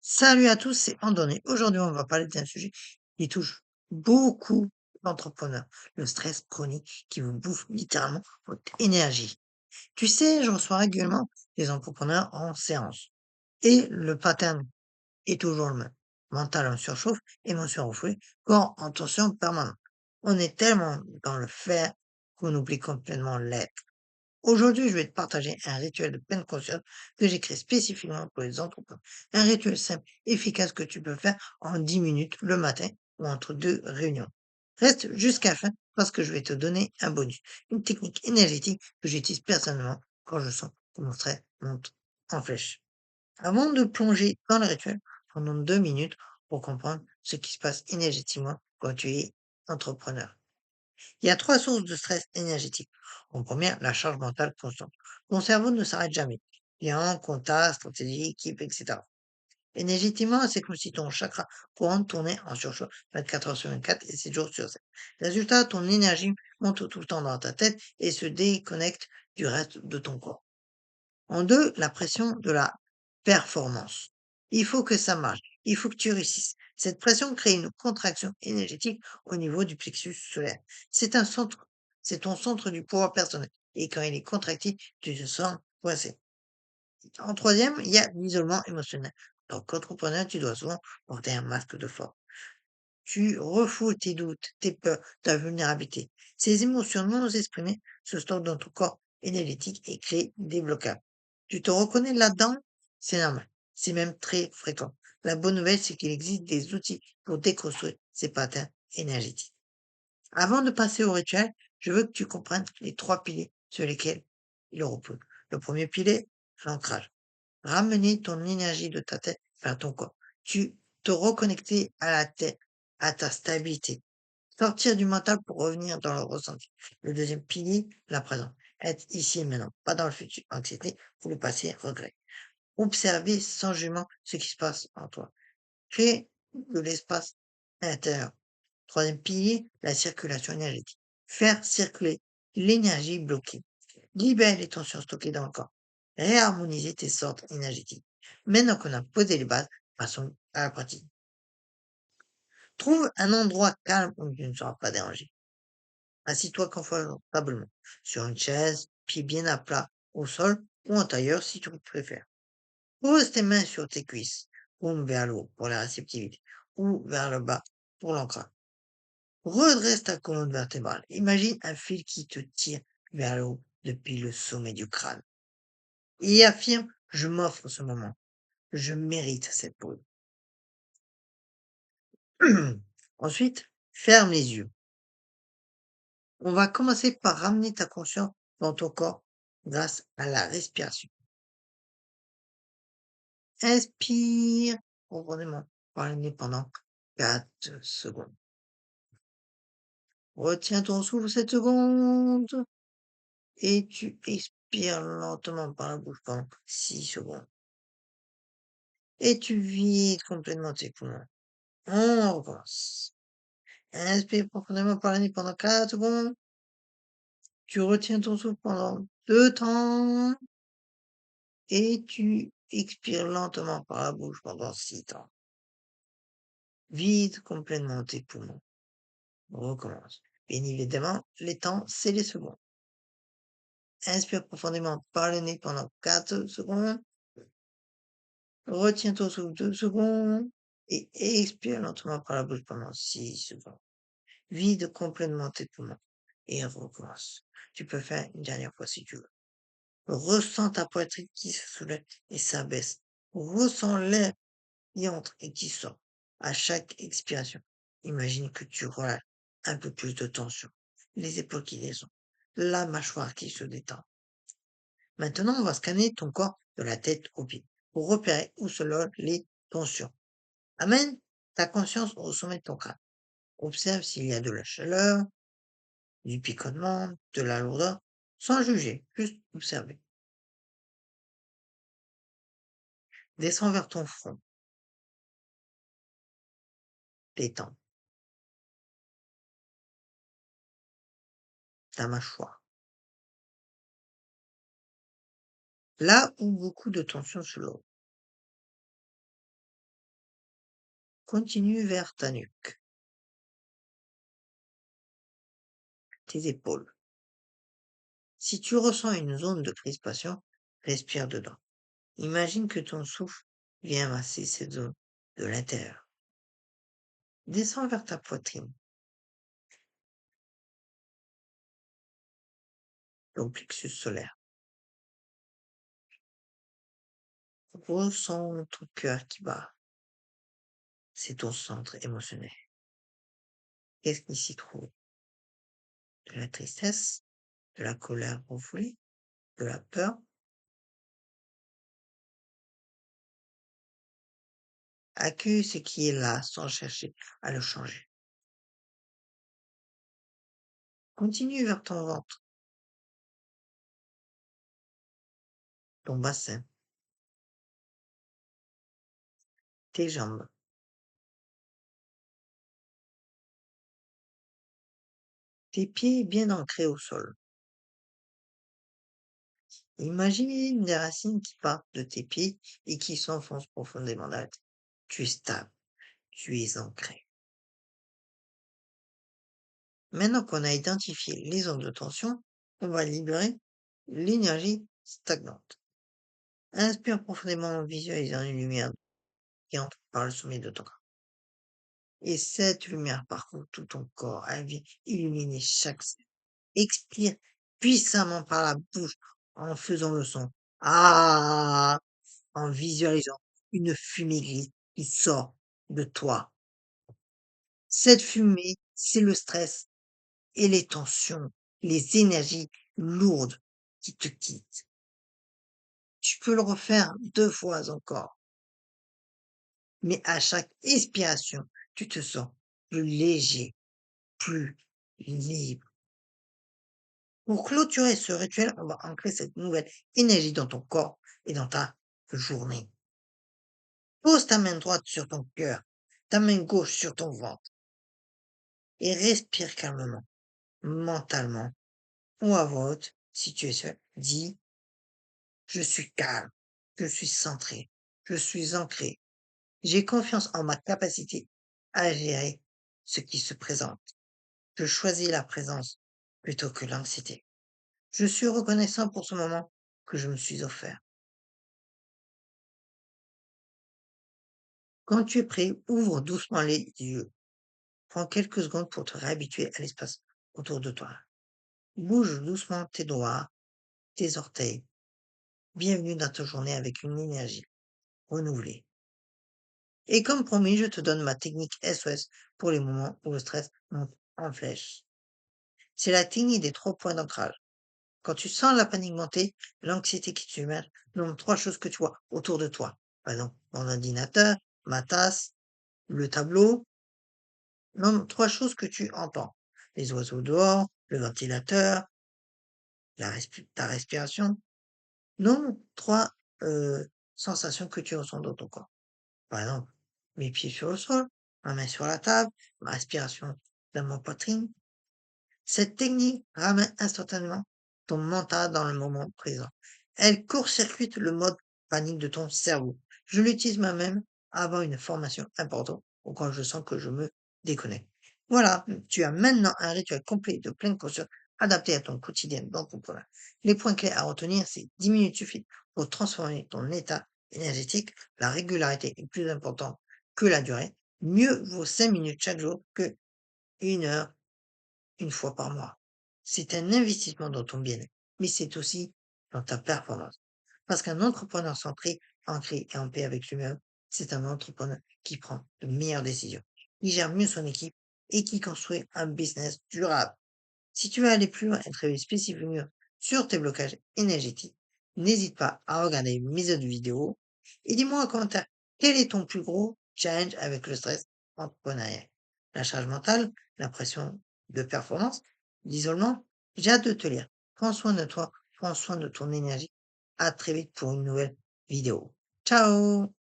Salut à tous, c'est Andonné. Aujourd'hui, on va parler d'un sujet qui touche beaucoup d'entrepreneurs, le stress chronique qui vous bouffe littéralement votre énergie. Tu sais, je reçois régulièrement des entrepreneurs en séance et le pattern est toujours le même. Mental en surchauffe, émotion refoulée, corps en tension permanente. On est tellement dans le faire qu'on oublie complètement l'être. Aujourd'hui, je vais te partager un rituel de pleine conscience que j'ai créé spécifiquement pour les entrepreneurs. Un rituel simple, efficace que tu peux faire en 10 minutes le matin ou entre deux réunions. Reste jusqu'à la fin parce que je vais te donner un bonus, une technique énergétique que j'utilise personnellement quand je sens que mon stress monte en flèche. Avant de plonger dans le rituel, prenons 2 minutes pour comprendre ce qui se passe énergétiquement quand tu es entrepreneur. Il y a 3 sources de stress énergétique. En première, la charge mentale constante. Ton cerveau ne s'arrête jamais. Client, compta, stratégie, équipe, etc. Énergétiquement, c'est comme si ton chakra courant tournait en surchauffe 24 heures sur 24 et 7 jours sur 7. Résultat, ton énergie monte tout le temps dans ta tête et se déconnecte du reste de ton corps. En deux, la pression de la performance. Il faut que ça marche. Il faut que tu réussisses. Cette pression crée une contraction énergétique au niveau du plexus solaire. C'est un centre, c'est ton centre du pouvoir personnel. Et quand il est contracté, tu te sens coincé. En troisième, il y a l'isolement émotionnel. Donc, qu'entrepreneur, tu dois souvent porter un masque de force. Tu refoules tes doutes, tes peurs, ta vulnérabilité. Ces émotions non exprimées se stockent dans ton corps énergétique et créent des blocages. Tu te reconnais là-dedans? C'est normal. C'est même très fréquent. La bonne nouvelle, c'est qu'il existe des outils pour déconstruire ces patterns énergétiques. Avant de passer au rituel, je veux que tu comprennes les 3 piliers sur lesquels il repose. Le premier pilier, l'ancrage. Ramener ton énergie de ta tête vers ton corps. Tu te reconnecter à la tête, à ta stabilité. Sortir du mental pour revenir dans le ressenti. Le deuxième pilier, la présence. Être ici et maintenant, pas dans le futur. Anxiété pour le passé, regret. Observer sans jugement ce qui se passe en toi. Créer de l'espace intérieur. Troisième pilier, la circulation énergétique. Faire circuler l'énergie bloquée. Libère les tensions stockées dans le corps. Réharmoniser tes sortes énergétiques. Maintenant qu'on a posé les bases, passons à la pratique. Trouve un endroit calme où tu ne seras pas dérangé. Assis-toi confortablement sur une chaise, pieds bien à plat au sol ou en tailleur si tu préfères. Pose tes mains sur tes cuisses, paume vers le haut pour la réceptivité ou vers le bas pour l'ancrage. Redresse ta colonne vertébrale. Imagine un fil qui te tire vers le haut depuis le sommet du crâne. Et affirme, je m'offre ce moment. Je mérite cette pause. Ensuite, ferme les yeux. On va commencer par ramener ta conscience dans ton corps grâce à la respiration. Inspire profondément par le nez pendant 4 secondes. Retiens ton souffle 7 secondes et tu expires lentement par la bouche pendant 6 secondes. Et tu vides complètement tes poumons. On recommence. Inspire profondément par le nez pendant 4 secondes. Tu retiens ton souffle pendant 2 temps et tu expires lentement par la bouche pendant 6 temps. Vide complètement tes poumons. On recommence. Bien évidemment, les temps, c'est les secondes. Inspire profondément par le nez pendant 4 secondes. Retiens ton souffle 2 secondes et expire lentement par la bouche pendant 6 secondes. Vide complètement tes poumons et recommence. Tu peux faire une dernière fois si tu veux. Ressens ta poitrine qui se soulève et s'abaisse. Ressens l'air qui entre et qui sort. À chaque expiration, imagine que tu relâches un peu plus de tension. Les épaules qui descendent. La mâchoire qui se détend. Maintenant, on va scanner ton corps de la tête aux pieds pour repérer où se logent les tensions. Amène ta conscience au sommet de ton crâne. Observe s'il y a de la chaleur, du picotement, de la lourdeur, sans juger, juste observer. Descends vers ton front, détends ta mâchoire. Là où beaucoup de tension se loge. Continue vers ta nuque, tes épaules. Si tu ressens une zone de crispation, respire dedans. Imagine que ton souffle vient masser cette zone de l'intérieur. Descends vers ta poitrine, ton plexus solaire. Ressens ton cœur qui bat. C'est ton centre émotionnel. Qu'est-ce qui s'y trouve? De la tristesse, de la colère refoulée, de la peur. Accueille ce qui est là sans chercher à le changer. Continue vers ton ventre, ton bassin, tes jambes, tes pieds bien ancrés au sol. Imagine des racines qui partent de tes pieds et qui s'enfoncent profondément dans la terre. Tu es stable, tu es ancré. Maintenant qu'on a identifié les zones de tension, on va libérer l'énergie stagnante. Inspire profondément en visualisant une lumière qui entre par le sommet de ton corps. Et cette lumière parcourt tout ton corps, elle vient illuminer chaque cellule. Expire puissamment par la bouche en faisant le son ah, en visualisant une fumée grise qui sort de toi. Cette fumée, c'est le stress et les tensions, les énergies lourdes qui te quittent. Tu peux le refaire 2 fois encore, mais à chaque expiration, tu te sens plus léger, plus libre. Pour clôturer ce rituel, on va ancrer cette nouvelle énergie dans ton corps et dans ta journée. Pose ta main droite sur ton cœur, ta main gauche sur ton ventre et respire calmement, mentalement ou à voix haute si tu es seul. Dis, je suis calme, je suis centré, je suis ancré. J'ai confiance en ma capacité à gérer ce qui se présente. Je choisis la présence plutôt que l'anxiété. Je suis reconnaissant pour ce moment que je me suis offert. Quand tu es prêt, ouvre doucement les yeux. Prends quelques secondes pour te réhabituer à l'espace autour de toi. Bouge doucement tes doigts, tes orteils. Bienvenue dans ta journée avec une énergie renouvelée. Et comme promis, je te donne ma technique SOS pour les moments où le stress monte en flèche. C'est la technique des 3 points d'ancrage. Quand tu sens la panique monter, l'anxiété qui te submerge, nomme 3 choses que tu vois autour de toi. Par exemple, mon ordinateur, ma tasse, le tableau. Nomme 3 choses que tu entends. Les oiseaux dehors, le ventilateur, ta respiration. Nomme 3 sensations que tu ressens dans ton corps. Par exemple, mes pieds sur le sol, ma main sur la table, ma respiration dans ma poitrine. Cette technique ramène instantanément ton mental dans le moment présent. Elle court-circuite le mode panique de ton cerveau. Je l'utilise moi-même avant une formation importante ou quand je sens que je me déconnecte. Voilà, tu as maintenant un rituel complet de pleine conscience adapté à ton quotidien dans ton programme. Les points clés à retenir, c'est 10 minutes suffisent pour transformer ton état énergétique. La régularité est plus importante que la durée. Mieux vaut 5 minutes chaque jour que 1 heure une fois par mois. C'est un investissement dans ton bien-être, mais c'est aussi dans ta performance. Parce qu'un entrepreneur centré, ancré et en paix avec lui-même, c'est un entrepreneur qui prend de meilleures décisions, qui gère mieux son équipe et qui construit un business durable. Si tu veux aller plus loin et travailler spécifiquement sur tes blocages énergétiques, n'hésite pas à regarder mes autres vidéos et dis-moi en commentaire quel est ton plus gros challenge avec le stress entrepreneurial. La charge mentale, la pression de performance, l'isolement. J'ai hâte de te lire. Prends soin de toi, prends soin de ton énergie. À très vite pour une nouvelle vidéo. Ciao!